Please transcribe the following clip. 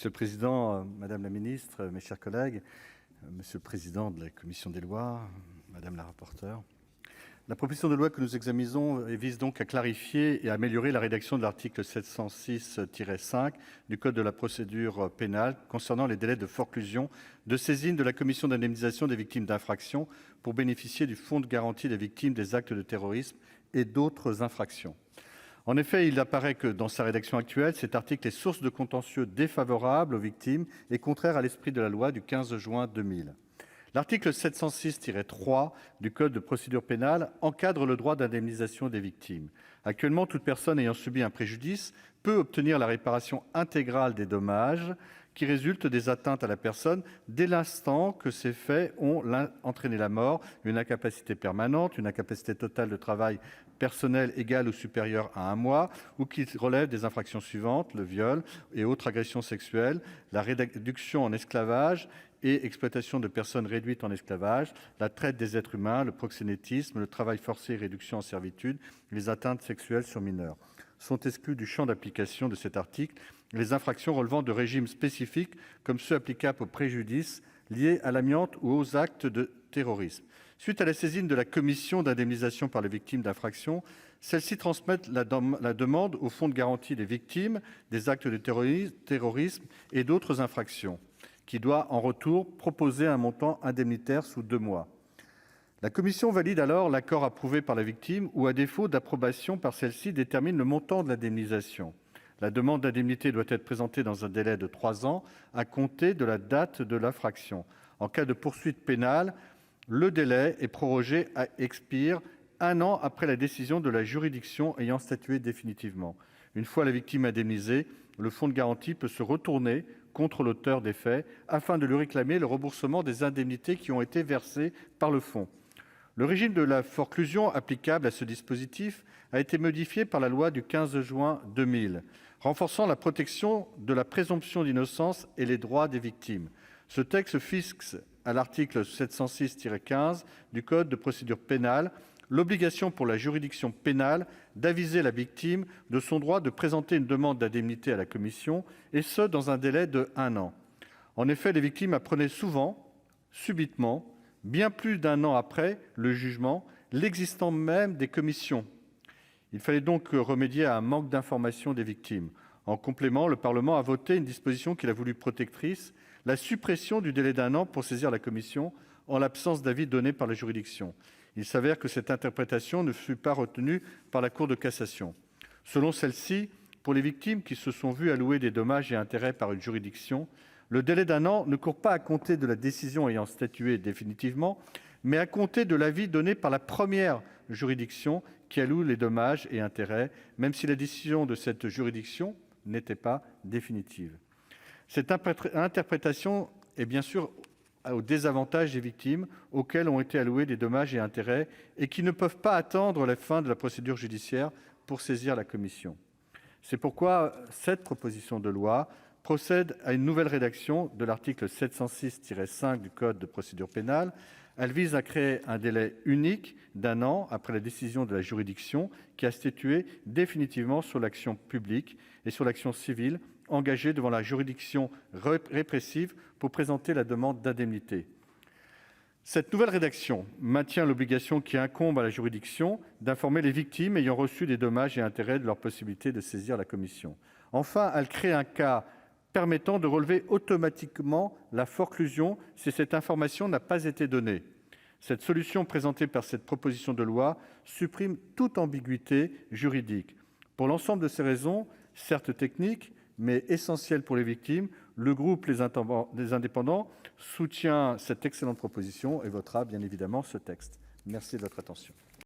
Monsieur le président, madame la ministre, mes chers collègues, monsieur le président de la commission des lois, madame la rapporteure, la proposition de loi que nous examinons vise donc à clarifier et à améliorer la rédaction de l'article 706-5 du Code de la procédure pénale concernant les délais de forclusion de saisine de la commission d'indemnisation des victimes d'infractions pour bénéficier du fonds de garantie des victimes des actes de terrorisme et d'autres infractions. En effet, il apparaît que, dans sa rédaction actuelle, cet article est source de contentieux défavorables aux victimes et contraire à l'esprit de la loi du 15 juin 2000. L'article 706-3 du Code de procédure pénale encadre le droit d'indemnisation des victimes. Actuellement, toute personne ayant subi un préjudice peut obtenir la réparation intégrale des dommages qui résultent des atteintes à la personne dès l'instant que ces faits ont entraîné la mort, une incapacité permanente, une incapacité totale de travail personnel égale ou supérieure à 1 mois, ou qui relèvent des infractions suivantes: le viol et autres agressions sexuelles, la réduction en esclavage et exploitation de personnes réduites en esclavage, la traite des êtres humains, le proxénétisme, le travail forcé et réduction en servitude, les atteintes sexuelles sur mineurs. Sont exclus du champ d'application de cet article les infractions relevant de régimes spécifiques comme ceux applicables aux préjudices liés à l'amiante ou aux actes de terrorisme. Suite à la saisine de la commission d'indemnisation par les victimes d'infractions, celle-ci transmet la demande au fonds de garantie des victimes des actes de terrorisme et d'autres infractions, qui doit en retour proposer un montant indemnitaire sous 2 mois. La commission valide alors l'accord approuvé par la victime ou, à défaut d'approbation par celle-ci, détermine le montant de l'indemnisation. La demande d'indemnité doit être présentée dans un délai de 3 ans à compter de la date de l'infraction. En cas de poursuite pénale, le délai est prorogé à expire 1 an après la décision de la juridiction ayant statué définitivement. Une fois la victime indemnisée, le fonds de garantie peut se retourner contre l'auteur des faits afin de lui réclamer le remboursement des indemnités qui ont été versées par le fonds. Le régime de la forclusion applicable à ce dispositif a été modifié par la loi du 15 juin 2000, renforçant la protection de la présomption d'innocence et les droits des victimes. Ce texte fixe, à l'article 706-15 du Code de procédure pénale, l'obligation pour la juridiction pénale d'aviser la victime de son droit de présenter une demande d'indemnité à la commission, et ce, dans un délai de 1 an. En effet, les victimes apprenaient souvent, subitement, bien plus d'1 an après le jugement, l'existence même des commissions. Il fallait donc remédier à un manque d'information des victimes. En complément, le Parlement a voté une disposition qu'il a voulu protectrice: la suppression du délai d'1 an pour saisir la commission en l'absence d'avis donné par la juridiction. Il s'avère que cette interprétation ne fut pas retenue par la Cour de cassation. Selon celle-ci, pour les victimes qui se sont vues allouer des dommages et intérêts par une juridiction, le délai d'1 an ne court pas à compter de la décision ayant statué définitivement, mais à compter de l'avis donné par la première juridiction qui alloue les dommages et intérêts, même si la décision de cette juridiction n'était pas définitive. Cette interprétation est bien sûr au désavantage des victimes auxquelles ont été alloués des dommages et intérêts et qui ne peuvent pas attendre la fin de la procédure judiciaire pour saisir la commission. C'est pourquoi cette proposition de loi procède à une nouvelle rédaction de l'article 706-5 du Code de procédure pénale. Elle vise à créer un délai unique d'1 an après la décision de la juridiction qui a statué définitivement sur l'action publique et sur l'action civile engagée devant la juridiction répressive pour présenter la demande d'indemnité. Cette nouvelle rédaction maintient l'obligation qui incombe à la juridiction d'informer les victimes ayant reçu des dommages et intérêts de leur possibilité de saisir la commission. Enfin, elle crée un cas permettant de relever automatiquement la forclusion si cette information n'a pas été donnée. Cette solution présentée par cette proposition de loi supprime toute ambiguïté juridique. Pour l'ensemble de ces raisons, certes techniques, mais essentielles pour les victimes, le groupe Les Indépendants soutient cette excellente proposition et votera bien évidemment ce texte. Merci de votre attention.